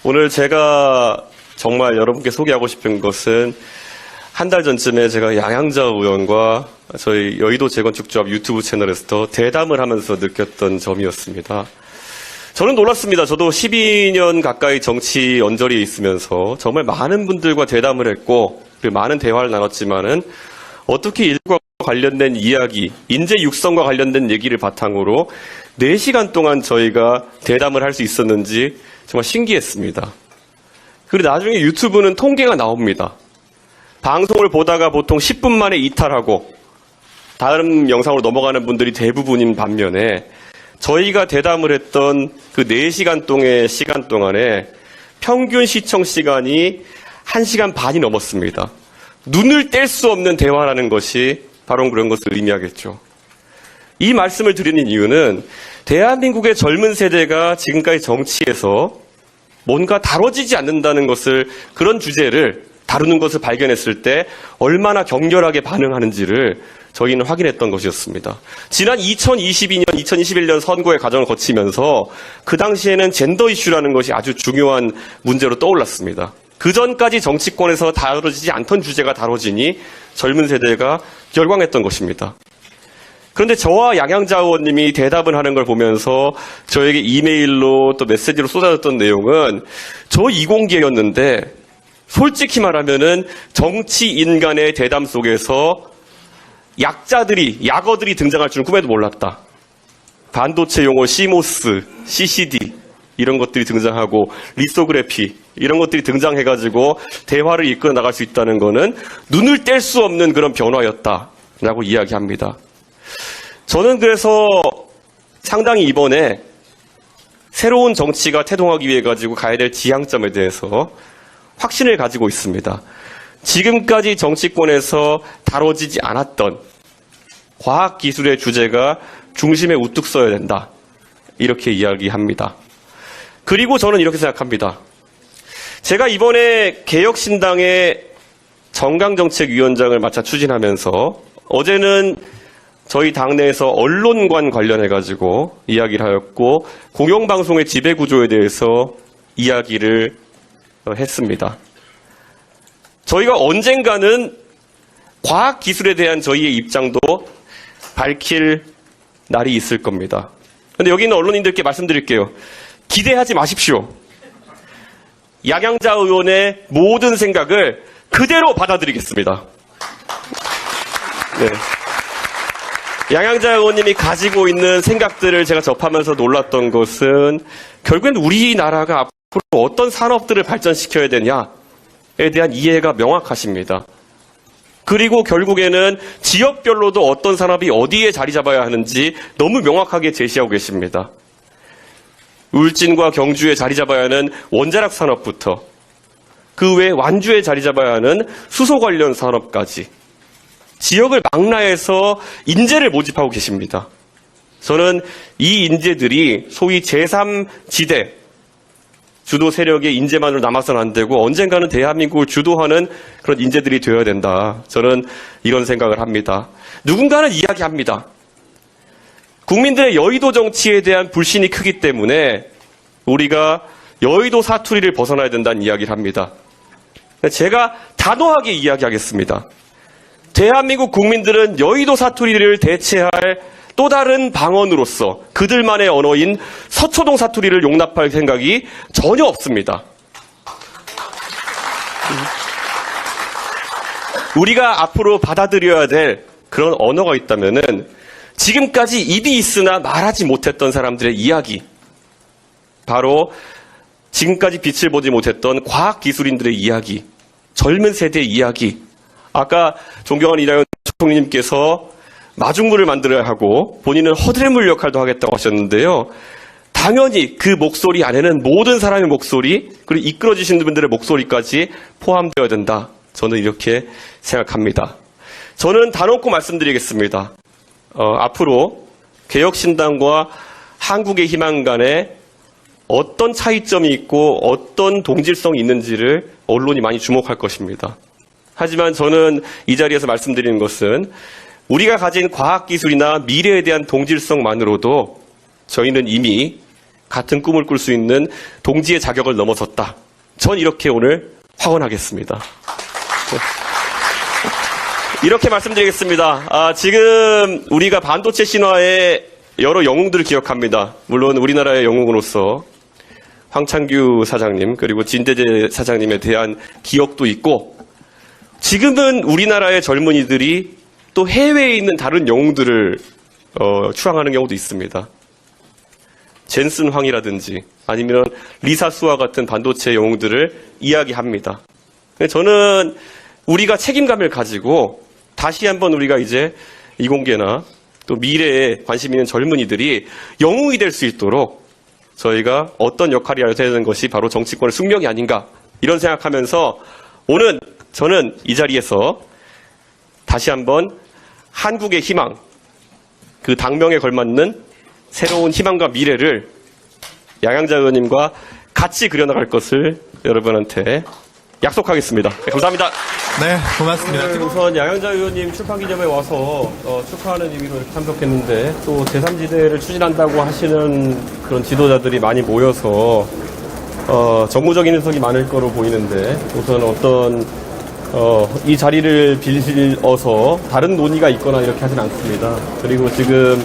오늘 제가 정말 여러분께 소개하고 싶은 것은 한 달 전쯤에 제가 양양자 의원과 저희 여의도 재건축조합 유튜브 채널에서 대담을 하면서 느꼈던 점이었습니다. 저는 놀랐습니다. 저도 12년 가까이 정치 언저리에 있으면서 정말 많은 분들과 대담을 했고 그리고 많은 대화를 나눴지만은 어떻게 일과 관련된 이야기, 인재 육성과 관련된 얘기를 바탕으로 4시간 동안 저희가 대담을 할 수 있었는지 정말 신기했습니다. 그리고 나중에 유튜브는 통계가 나옵니다. 방송을 보다가 보통 10분 만에 이탈하고 다른 영상으로 넘어가는 분들이 대부분인 반면에 저희가 대담을 했던 그 4시간 시간 동안에 평균 시청 시간이 1시간 반이 넘었습니다. 눈을 뗄 수 없는 대화라는 것이 바로 그런 것을 의미하겠죠. 이 말씀을 드리는 이유는 대한민국의 젊은 세대가 지금까지 정치에서 뭔가 다뤄지지 않는다는 것을, 그런 주제를 다루는 것을 발견했을 때 얼마나 격렬하게 반응하는지를 저희는 확인했던 것이었습니다. 지난 2022년, 2021년 선거의 과정을 거치면서 그 당시에는 젠더 이슈라는 것이 아주 중요한 문제로 떠올랐습니다. 그 전까지 정치권에서 다뤄지지 않던 주제가 다뤄지니 젊은 세대가 열광했던 것입니다. 그런데 저와 양양자 의원님이 대답을 하는 걸 보면서 저에게 이메일로 또 메시지로 쏟아졌던 내용은 저 이공계였는데 솔직히 말하면은 정치인간의 대담 속에서 약어들이 등장할 줄은 꿈에도 몰랐다. 반도체 용어 CMOS, CCD 이런 것들이 등장하고 리소그래피 이런 것들이 등장해가지고 대화를 이끌어 나갈 수 있다는 거는 눈을 뗄 수 없는 그런 변화였다라고 이야기합니다. 저는 그래서 상당히 이번에 새로운 정치가 태동하기 위해 가지고 가야 될 지향점에 대해서 확신을 가지고 있습니다. 지금까지 정치권에서 다뤄지지 않았던 과학기술의 주제가 중심에 우뚝 서야 된다. 이렇게 이야기합니다. 그리고 저는 이렇게 생각합니다. 제가 이번에 개혁신당의 정강정책위원장을 맡아 추진하면서 어제는 저희 당내에서 언론관 관련해가지고 이야기를 하였고 공영방송의 지배구조에 대해서 이야기를 했습니다. 저희가 언젠가는 과학기술에 대한 저희의 입장도 밝힐 날이 있을 겁니다. 그런데 여기 있는 언론인들께 말씀드릴게요. 기대하지 마십시오. 양양자 의원의 모든 생각을 그대로 받아들이겠습니다. 네. 양양자 의원님이 가지고 있는 생각들을 제가 접하면서 놀랐던 것은 결국엔 우리나라가 앞으로 어떤 산업들을 발전시켜야 되냐에 대한 이해가 명확하십니다. 그리고 결국에는 지역별로도 어떤 산업이 어디에 자리 잡아야 하는지 너무 명확하게 제시하고 계십니다. 울진과 경주에 자리 잡아야 하는 원자력 산업부터 그 외에 완주에 자리 잡아야 하는 수소 관련 산업까지 지역을 망라해서 인재를 모집하고 계십니다. 저는 이 인재들이 소위 제3지대 주도 세력의 인재만으로 남아서는 안 되고 언젠가는 대한민국을 주도하는 그런 인재들이 되어야 된다. 저는 이런 생각을 합니다. 누군가는 이야기합니다. 국민들의 여의도 정치에 대한 불신이 크기 때문에 우리가 여의도 사투리를 벗어나야 된다는 이야기를 합니다. 제가 단호하게 이야기하겠습니다. 대한민국 국민들은 여의도 사투리를 대체할 또 다른 방언으로서 그들만의 언어인 서초동 사투리를 용납할 생각이 전혀 없습니다. 우리가 앞으로 받아들여야 될 그런 언어가 있다면은 지금까지 입이 있으나 말하지 못했던 사람들의 이야기, 바로 지금까지 빛을 보지 못했던 과학기술인들의 이야기, 젊은 세대의 이야기. 아까 존경하는 이낙연 총리님께서 마중물을 만들어야 하고 본인은 허드렛물 역할도 하겠다고 하셨는데요. 당연히 그 목소리 안에는 모든 사람의 목소리, 그리고 이끌어주시는 분들의 목소리까지 포함되어야 된다. 저는 이렇게 생각합니다. 저는 단언코 말씀드리겠습니다. 앞으로 개혁신당과 한국의 희망 간에 어떤 차이점이 있고 어떤 동질성이 있는지를 언론이 많이 주목할 것입니다. 하지만 저는 이 자리에서 말씀드리는 것은 우리가 가진 과학기술이나 미래에 대한 동질성만으로도 저희는 이미 같은 꿈을 꿀 수 있는 동지의 자격을 넘어섰다. 전 이렇게 오늘 확언하겠습니다. 이렇게 말씀드리겠습니다. 지금 우리가 반도체 신화의 여러 영웅들을 기억합니다. 물론 우리나라의 영웅으로서 황창규 사장님 그리고 진대재 사장님에 대한 기억도 있고, 지금은 우리나라의 젊은이들이 또 해외에 있는 다른 영웅들을 추앙하는 경우도 있습니다. 젠슨 황이라든지 아니면 리사 수와 같은 반도체 영웅들을 이야기합니다. 저는 우리가 책임감을 가지고 다시 한번 우리가 이제 이공계나 또 미래에 관심 있는 젊은이들이 영웅이 될 수 있도록 저희가 어떤 역할이어야 되는 것이 바로 정치권의 숙명이 아닌가, 이런 생각하면서 오늘 저는 이 자리에서 다시 한번 한국의 희망, 그 당명에 걸맞는 새로운 희망과 미래를 양양자 의원님과 같이 그려나갈 것을 여러분한테 약속하겠습니다. 네, 감사합니다. 네, 고맙습니다. 우선 양양자 의원님 출판기념회에 와서 축하하는 의미로 이렇게 참석했는데, 또 제3지대를 추진한다고 하시는 그런 지도자들이 많이 모여서 정무적인 해석이 많을 거로 보이는데, 우선 어떤 이 자리를 빌어서 다른 논의가 있거나 이렇게 하진 않습니다. 그리고 지금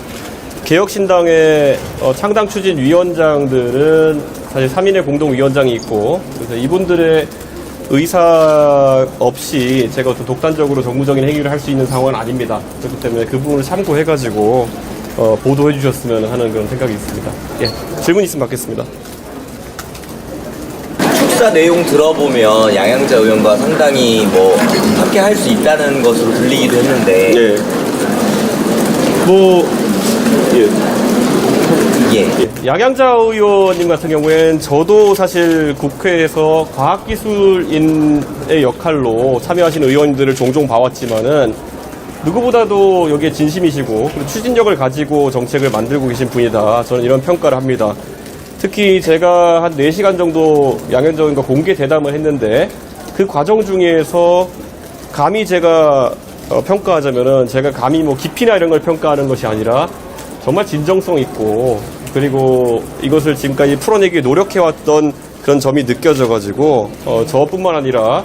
개혁신당의 창당 추진 위원장들은 사실 3인의 공동위원장이 있고, 그래서 이분들의 의사 없이 제가 어떤 독단적으로 정무적인 행위를 할 수 있는 상황은 아닙니다. 그렇기 때문에 그 부분을 참고해가지고 보도해 주셨으면 하는 그런 생각이 있습니다. 예, 질문 있으면 받겠습니다. 축사 내용 들어보면 양양자 의원과 상당히 함께 할 수 있다는 것으로 들리기도 했는데. 예. 양양자 의원님 같은 경우엔 저도 사실 국회에서 과학기술인의 역할로 참여하시는 의원들을 종종 봐왔지만은 누구보다도 여기에 진심이시고 그리고 추진력을 가지고 정책을 만들고 계신 분이다. 저는 이런 평가를 합니다. 특히 제가 한 4시간 정도 양양자 의원과 공개 대담을 했는데, 그 과정 중에서 감히 제가 평가하자면은 제가 감히 깊이나 이런 걸 평가하는 것이 아니라 정말 진정성 있고, 그리고 이것을 지금까지 풀어내기 노력해왔던 그런 점이 느껴져가지고 저뿐만 아니라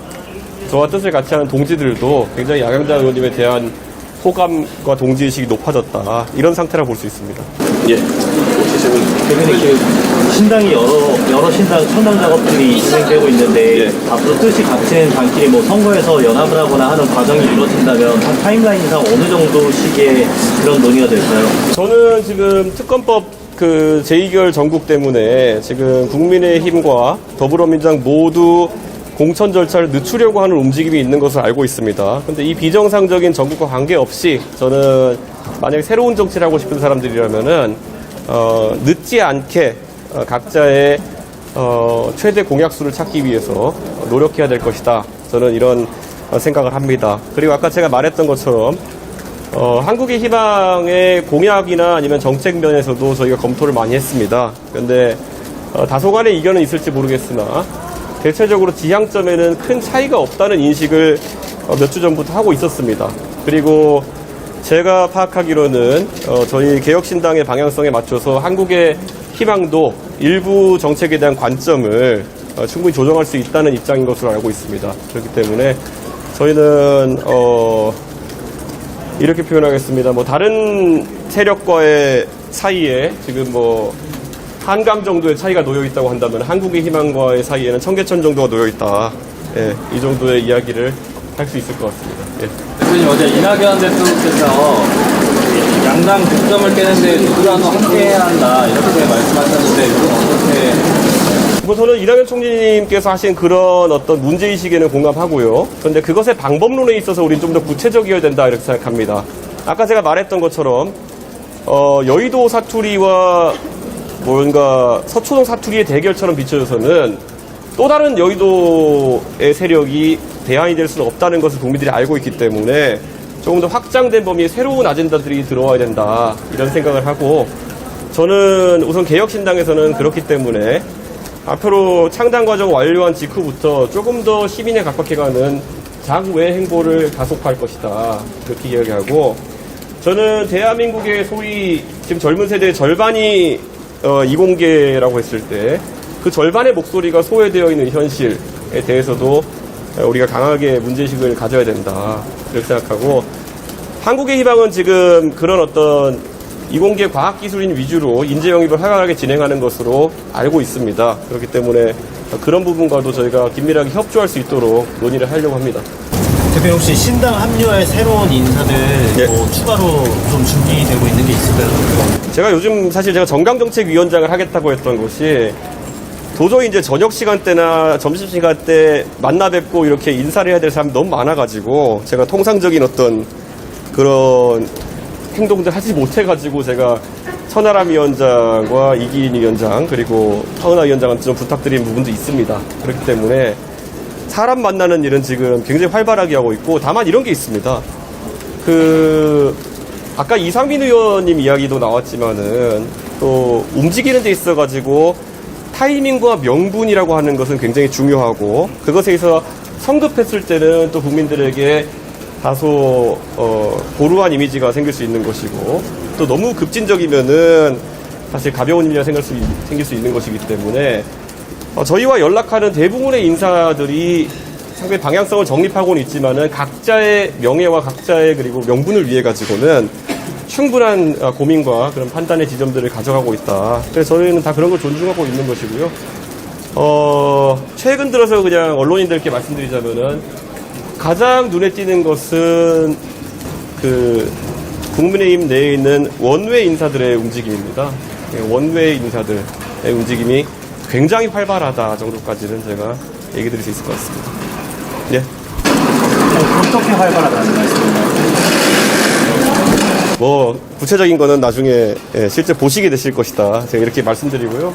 저와 뜻을 같이 하는 동지들도 굉장히 양양자 의원님에 대한 호감과 동지의식이 높아졌다, 이런 상태라 볼 수 있습니다. 예. 대표님, 신당이 여러 신당 천당 작업들이 진행되고 있는데, 앞으로 뜻이 갇힌 당끼리 선거에서 연합을 하거나 하는 과정이 이루어진다면 타임라인상 어느 정도 시기에 그런 논의가 될까요? 저는 지금 특검법 제2결 전국 때문에 지금 국민의힘과 더불어민주당 모두 공천 절차를 늦추려고 하는 움직임이 있는 것을 알고 있습니다. 그런데 이 비정상적인 전국과 관계없이 저는 만약에 새로운 정치를 하고 싶은 사람들이라면은 늦지 않게 각자의 최대 공약수를 찾기 위해서 노력해야 될 것이다. 저는 이런 생각을 합니다. 그리고 아까 제가 말했던 것처럼 한국의 희망의 공약이나 아니면 정책 면에서도 저희가 검토를 많이 했습니다. 그런데 다소간의 이견은 있을지 모르겠으나 대체적으로 지향점에는 큰 차이가 없다는 인식을 몇 주 전부터 하고 있었습니다. 그리고 제가 파악하기로는 저희 개혁신당의 방향성에 맞춰서 한국의 희망도 일부 정책에 대한 관점을 충분히 조정할 수 있다는 입장인 것으로 알고 있습니다. 그렇기 때문에 저희는 이렇게 표현하겠습니다. 다른 세력과의 사이에 지금 한강 정도의 차이가 놓여 있다고 한다면 한국의 희망과의 사이에는 청계천 정도가 놓여 있다. 예, 이 정도의 이야기를 할 수 있을 것 같습니다. 예. 대표님, 어제 이낙연 대표께서 양당 득점을 깨는데 누구라도 함께해야 한다, 이렇게 말씀하셨는데 어떻게? 저는 이낙연 총리님께서 하신 그런 어떤 문제의식에는 공감하고요. 그런데 그것의 방법론에 있어서 우리는 좀 더 구체적이어야 된다, 이렇게 생각합니다. 아까 제가 말했던 것처럼 여의도 사투리와 뭔가 서초동 사투리의 대결처럼 비춰져서는 또 다른 여의도의 세력이 대안이 될 수는 없다는 것을 국민들이 알고 있기 때문에 조금 더 확장된 범위의 새로운 아젠다들이 들어와야 된다, 이런 생각을 하고, 저는 우선 개혁신당에서는 그렇기 때문에 앞으로 창당 과정 완료한 직후부터 조금 더 시민에 각박해가는 장외 행보를 가속화할 것이다, 그렇게 이야기하고, 저는 대한민국의 소위 지금 젊은 세대의 절반이 이공계라고 했을 때 그 절반의 목소리가 소외되어 있는 현실에 대해서도 우리가 강하게 문제의식을 가져야 된다. 이렇게 생각하고 한국의 희망은 지금 그런 어떤 이공계 과학기술인 위주로 인재 영입을 활발하게 진행하는 것으로 알고 있습니다. 그렇기 때문에 그런 부분과도 저희가 긴밀하게 협조할 수 있도록 논의를 하려고 합니다. 대표님 혹시 신당 합류할 새로운 인사들 예. 뭐 추가로 좀 준비되고 있는 게 있을까요? 제가 요즘 사실 제가 정강정책위원장을 하겠다고 했던 것이 도저히 이제 저녁 시간대나 점심시간 때 만나 뵙고 이렇게 인사를 해야 될 사람이 너무 많아가지고 제가 통상적인 어떤 그런 행동들 하지 못해가지고 제가 천하람 위원장과 이기인 위원장 그리고 하은하 위원장한테 좀 부탁드린 부분도 있습니다. 그렇기 때문에 사람 만나는 일은 지금 굉장히 활발하게 하고 있고 다만 이런 게 있습니다. 아까 이상민 의원님 이야기도 나왔지만은 또 움직이는 데 있어가지고 타이밍과 명분이라고 하는 것은 굉장히 중요하고 그것에 있어서 성급했을 때는 또 국민들에게 다소 고루한 이미지가 생길 수 있는 것이고 또 너무 급진적이면은 사실 가벼운 이미지가 생길 수 있는 것이기 때문에 저희와 연락하는 대부분의 인사들이 상당히 방향성을 정립하고는 있지만은 각자의 명예와 각자의 그리고 명분을 위해 가지고는 충분한 고민과 그런 판단의 지점들을 가져가고 있다. 그래서 저희는 다 그런 걸 존중하고 있는 것이고요. 최근 들어서 그냥 언론인들께 말씀드리자면은 가장 눈에 띄는 것은 국민의힘 내에 있는 원외 인사들의 움직임입니다. 원외 인사들의 움직임이 굉장히 활발하다 정도까지는 제가 얘기 드릴 수 있을 것 같습니다. 네. 어떻게 활발하다는 말씀인가요? 구체적인 거는 나중에 실제 보시게 되실 것이다. 제가 이렇게 말씀드리고요.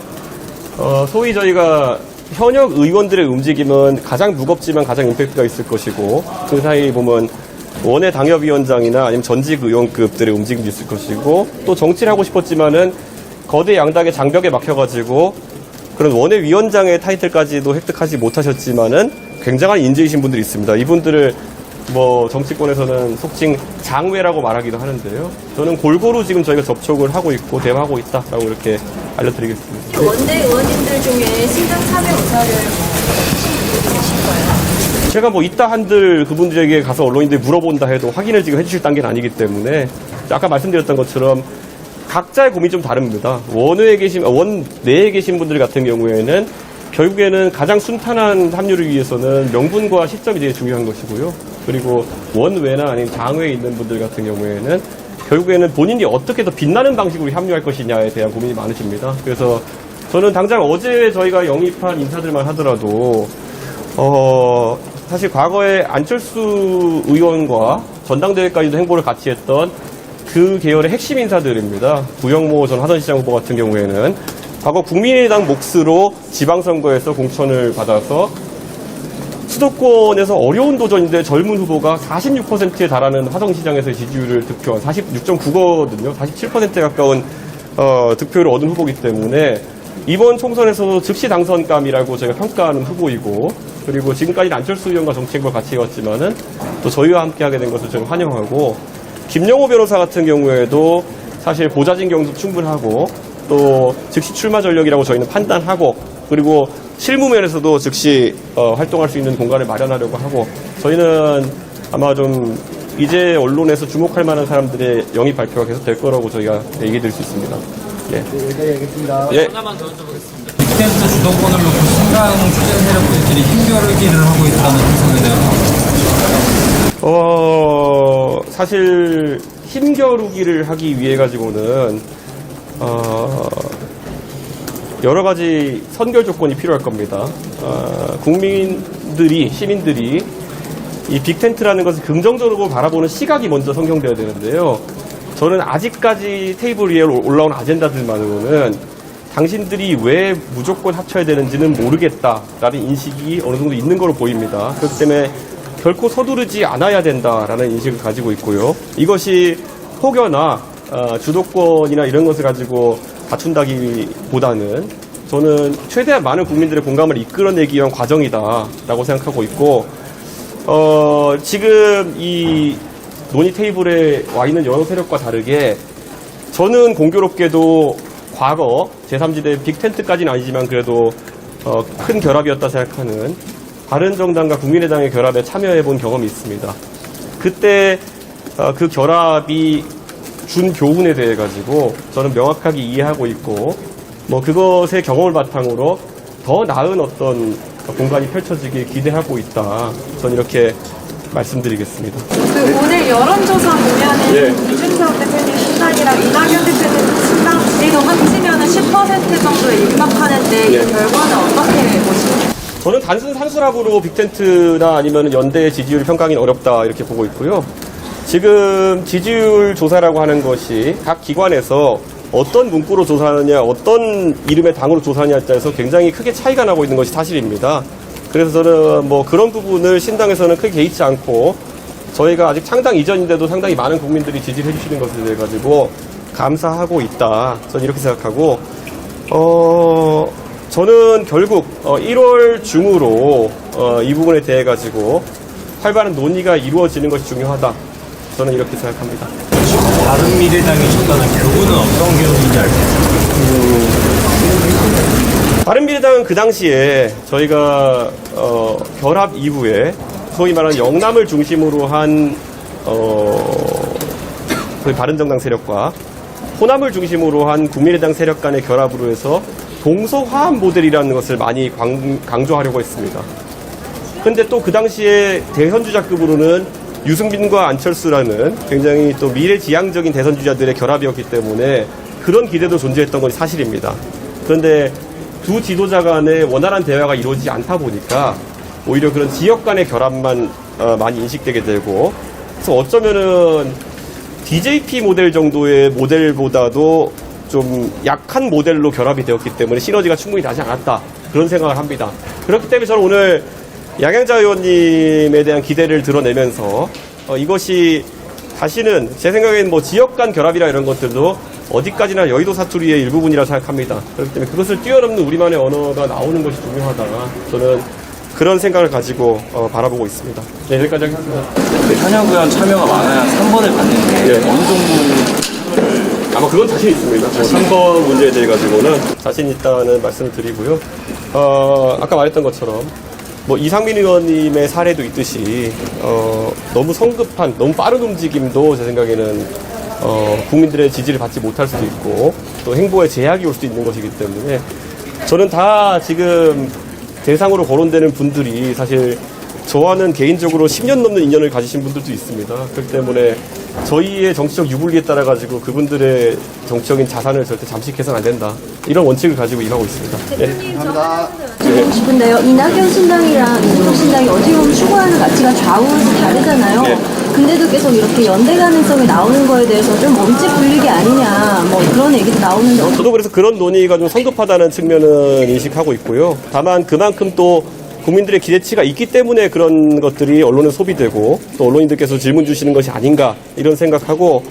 소위 저희가 현역 의원들의 움직임은 가장 무겁지만 가장 임팩트가 있을 것이고 그 사이 보면 원외 당협위원장이나 아니면 전직 의원급들의 움직임도 있을 것이고 또 정치를 하고 싶었지만은 거대 양당의 장벽에 막혀가지고 그런 원외 위원장의 타이틀까지도 획득하지 못하셨지만은 굉장한 인재이신 분들이 있습니다. 이분들을 정치권에서는 속칭 장외라고 말하기도 하는데요. 저는 골고루 지금 저희가 접촉을 하고 있고 대화하고 있다라고 이렇게 알려드리겠습니다. 원내 의원님들 중에 신당 참여 의사를 하신 분들이 계실까요? 제가 이따 한들 그분들에게 가서 언론인들이 물어본다 해도 확인을 지금 해주실 단계는 아니기 때문에 아까 말씀드렸던 것처럼 각자의 고민이 좀 다릅니다. 원내에 계신 분들 같은 경우에는 결국에는 가장 순탄한 합류를 위해서는 명분과 시점이 되게 중요한 것이고요. 그리고 원외나 아니면 장외에 있는 분들 같은 경우에는 결국에는 본인이 어떻게 더 빛나는 방식으로 합류할 것이냐에 대한 고민이 많으십니다. 그래서 저는 당장 어제 저희가 영입한 인사들만 하더라도 사실 과거에 안철수 의원과 전당대회까지도 행보를 같이 했던 그 계열의 핵심 인사들입니다. 구영모 전 하천시장 후보 같은 경우에는 과거 국민의당 몫으로 지방선거에서 공천을 받아서 수도권에서 어려운 도전인데 젊은 후보가 46%에 달하는 화성시장에서 지지율을 득표한 46.9거든요. 47%에 가까운 득표를 얻은 후보이기 때문에 이번 총선에서도 즉시 당선감이라고 저희가 평가하는 후보이고 그리고 지금까지는 안철수 의원과 정치행보를 같이 해왔지만은 또 저희와 함께 하게 된 것을 저는 환영하고 김영호 변호사 같은 경우에도 사실 보좌진 경험도 충분하고 또 즉시 출마 전력이라고 저희는 판단하고 그리고 실무면에서도 즉시 활동할 수 있는 공간을 마련하려고 하고 저희는 아마 좀 이제 언론에서 주목할 만한 사람들의 영입 발표가 계속 될 거라고 저희가 얘기 드릴 수 있습니다. 예. 네, 알겠습니다. 예. 하나만 더 여쭤보겠습니다. 빅텐트 주도권을 놓고 신강 추진 세력들이 힘겨루기를 하고 있다는 해석에 대해서 사실 힘겨루기를 하기 위해 가지고는 여러 가지 선결 조건이 필요할 겁니다. 시민들이 이 빅텐트라는 것을 긍정적으로 바라보는 시각이 먼저 성경되어야 되는데요. 저는 아직까지 테이블 위에 올라온 아젠다들만으로는 당신들이 왜 무조건 합쳐야 되는지는 모르겠다라는 인식이 어느 정도 있는 걸로 보입니다. 그렇기 때문에 결코 서두르지 않아야 된다라는 인식을 가지고 있고요. 이것이 혹여나 주도권이나 이런 것을 가지고 다툰다기보다는 저는 최대한 많은 국민들의 공감을 이끌어내기 위한 과정이다라고 생각하고 있고 지금 이 논의 테이블에 와 있는 여러 세력과 다르게 저는 공교롭게도 과거 제3지대 빅텐트까지는 아니지만 그래도 큰 결합이었다 생각하는 바른정당과 국민의당의 결합에 참여해본 경험이 있습니다. 그때 그 결합이 준 교훈에 대해 가지고 저는 명확하게 이해하고 있고 뭐 그것의 경험을 바탕으로 더 나은 어떤 공간이 펼쳐지길 기대하고 있다. 저는 이렇게 말씀드리겠습니다. 그 오늘 여론조사 보면은 예. 이준석 대표님 신당이랑 이낙연 대표님 신당 둘이서 합치면은 10% 정도에 육박하는데 예. 이 결과는 어떻게 보시나요? 저는 단순 산수락으로 빅텐트나 아니면 연대의 지지율 평가하기는 어렵다 이렇게 보고 있고요. 지금 지지율 조사라고 하는 것이 각 기관에서 어떤 문구로 조사하느냐, 어떤 이름의 당으로 조사하느냐에 따라서 굉장히 크게 차이가 나고 있는 것이 사실입니다. 그래서 저는 뭐 그런 부분을 신당에서는 크게 개의치 않고 저희가 아직 창당 이전인데도 상당히 많은 국민들이 지지를 해주시는 것에 대해 가지고 감사하고 있다. 저는 이렇게 생각하고 저는 결국 1월 중으로 이 부분에 대해 가지고 활발한 논의가 이루어지는 것이 중요하다. 저는 이렇게 생각합니다. 바른미래당이 쳤다는 교훈은 어떤 교훈인지 알 수 있어요? 바른미래당은 그 당시에 저희가 결합 이후에 소위 말하는 영남을 중심으로 한 소위 바른정당 세력과 호남을 중심으로 한 국민의당 세력 간의 결합으로 해서 동서화합 모델이라는 것을 많이 강조하려고 했습니다. 근데 또 그 당시에 대선주자급으로는 유승민과 안철수라는 굉장히 또 미래지향적인 대선주자들의 결합이었기 때문에 그런 기대도 존재했던 것이 사실입니다. 그런데 두 지도자 간의 원활한 대화가 이루어지지 않다 보니까 오히려 그런 지역 간의 결합만 많이 인식되게 되고, 그래서 어쩌면은 DJP 모델 정도의 모델보다도 좀 약한 모델로 결합이 되었기 때문에 시너지가 충분히 나지 않았다. 그런 생각을 합니다. 그렇기 때문에 저는 오늘 양양자 의원님에 대한 기대를 드러내면서 이것이 다시는 제 생각에는 뭐 지역 간 결합이나 이런 것들도 어디까지나 여의도 사투리의 일부분이라 생각합니다. 그렇기 때문에 그것을 뛰어넘는 우리만의 언어가 나오는 것이 중요하다. 저는 그런 생각을 가지고 바라보고 있습니다. 네, 여기까지 하겠습니다. 현역 의원 참여가 많아야 3번을 받는데 예. 어느 정도 아마 그건 자신 있습니다. 3번 문제에 대해 가지고는 자신 있다는 말씀을 드리고요. 아까 말했던 것처럼 뭐 이상민 의원님의 사례도 있듯이 너무 성급한, 너무 빠른 움직임도 제 생각에는 국민들의 지지를 받지 못할 수도 있고 또 행보에 제약이 올 수도 있는 것이기 때문에 저는 다 지금 대상으로 거론되는 분들이 사실 저와는 개인적으로 10년 넘는 인연을 가지신 분들도 있습니다. 그렇기 때문에 저희의 정치적 유불리에 따라 가지고 그분들의 정치적인 자산을 절대 잠식해서는 안 된다. 이런 원칙을 가지고 임하고 있습니다. 대표님 저 하나 드리고 싶은데요. 이낙연 신당이랑 이준석 신당이 어찌 보면 추구하는 가치가 좌우에서 다르잖아요. 네. 근데도 계속 이렇게 연대 가능성이 나오는 거에 대해서 좀 몸집 불리기 아니냐 뭐 그런 얘기도 나오는데 저도 그래서 그런 논의가 좀 성급하다는 측면은 인식하고 있고요. 다만 그만큼 또 국민들의 기대치가 있기 때문에 그런 것들이 언론에 소비되고 또 언론인들께서 질문 주시는 것이 아닌가 이런 생각하고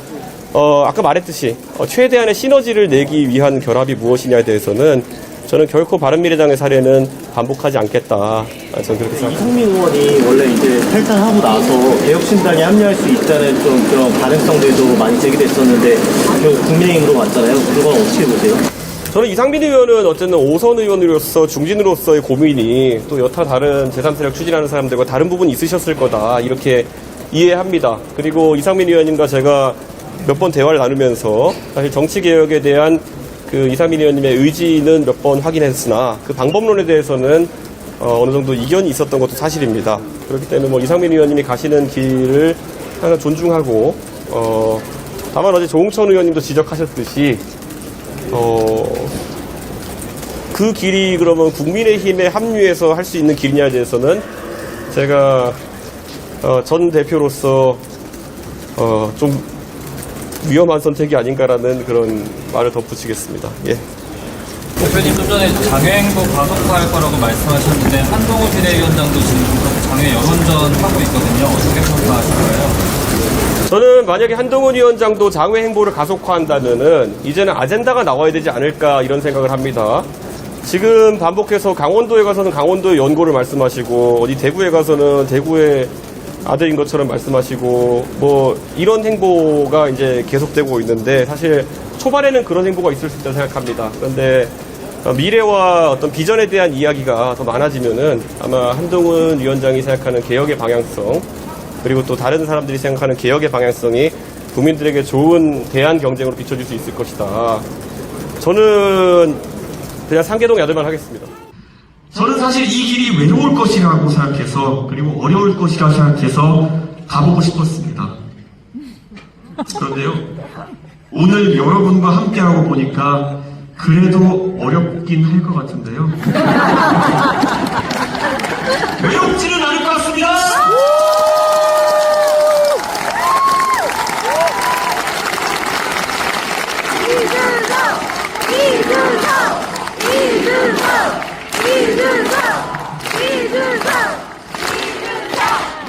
아까 말했듯이 최대한의 시너지를 내기 위한 결합이 무엇이냐에 대해서는 저는 결코 바른미래당의 사례는 반복하지 않겠다. 저는 그렇게 생각합니다. 이상민 의원이 원래 이제 탈당하고 나서 개혁신당에 합류할 수 있다는 좀 그런 가능성들도 많이 제기됐었는데 결국 국민의힘으로 왔잖아요. 그건 어떻게 보세요? 저는 이상민 의원은 어쨌든 5선 의원으로서 중진으로서의 고민이 또 여타 다른 제3세력 추진하는 사람들과 다른 부분이 있으셨을 거다 이렇게 이해합니다. 그리고 이상민 의원님과 제가 몇 번 대화를 나누면서 사실 정치개혁에 대한 그 이상민 의원님의 의지는 몇 번 확인했으나 그 방법론에 대해서는 어느 정도 이견이 있었던 것도 사실입니다. 그렇기 때문에 뭐 이상민 의원님이 가시는 길을 항상 존중하고 다만 어제 조홍천 의원님도 지적하셨듯이 그 길이 그러면 국민의힘에 합류해서 할 수 있는 길이냐에 대해서는 제가 전 대표로서 좀 위험한 선택이 아닌가라는 그런 말을 덧붙이겠습니다. 예. 대표님 좀 전에 장외행보 가속화할 거라고 말씀하셨는데 한동훈 비대위원장도 지금 장외 여론전 하고 있거든요. 어떻게 평가하실 거예요? 저는 만약에 한동훈 위원장도 장외 행보를 가속화한다면은 이제는 아젠다가 나와야 되지 않을까 이런 생각을 합니다. 지금 반복해서 강원도에 가서는 강원도의 연고를 말씀하시고 어디 대구에 가서는 대구의 아들인 것처럼 말씀하시고 뭐 이런 행보가 이제 계속되고 있는데 사실 초반에는 그런 행보가 있을 수 있다고 생각합니다. 그런데 미래와 어떤 비전에 대한 이야기가 더 많아지면은 아마 한동훈 위원장이 생각하는 개혁의 방향성 그리고 또 다른 사람들이 생각하는 개혁의 방향성이 국민들에게 좋은 대안 경쟁으로 비춰질 수 있을 것이다. 저는 그냥 상계동 야들만 하겠습니다. 저는 사실 이 길이 외로울 것이라고 생각해서 그리고 어려울 것이라고 생각해서 가보고 싶었습니다. 그런데요, 오늘 여러분과 함께하고 보니까 그래도 어렵긴 할 것 같은데요. 외롭지는 않을 것 같습니다.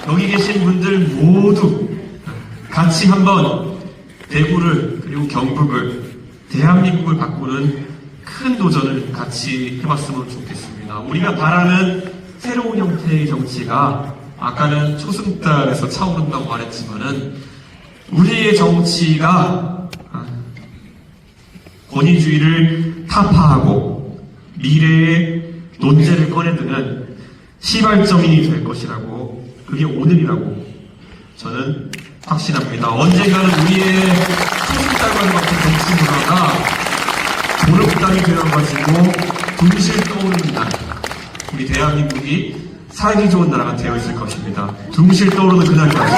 여기 계신 분들 모두 같이 한번 대구를 그리고 경북을 대한민국을 바꾸는 큰 도전을 같이 해봤으면 좋겠습니다. 우리가 바라는 새로운 형태의 정치가 아까는 초승달에서 차오른다고 말했지만은 우리의 정치가 권위주의를 타파하고 미래의 논제를 꺼내드는 시발점이 될 것이라고, 그게 오늘이라고 저는 확신합니다. 언젠가는 우리의 초승달과 같은 정치 문화가 보름달이 되어가지고 둥실 떠오르는 날, 우리 대한민국이 살기 좋은 나라가 되어 있을 것입니다. 둥실 떠오르는 그날까지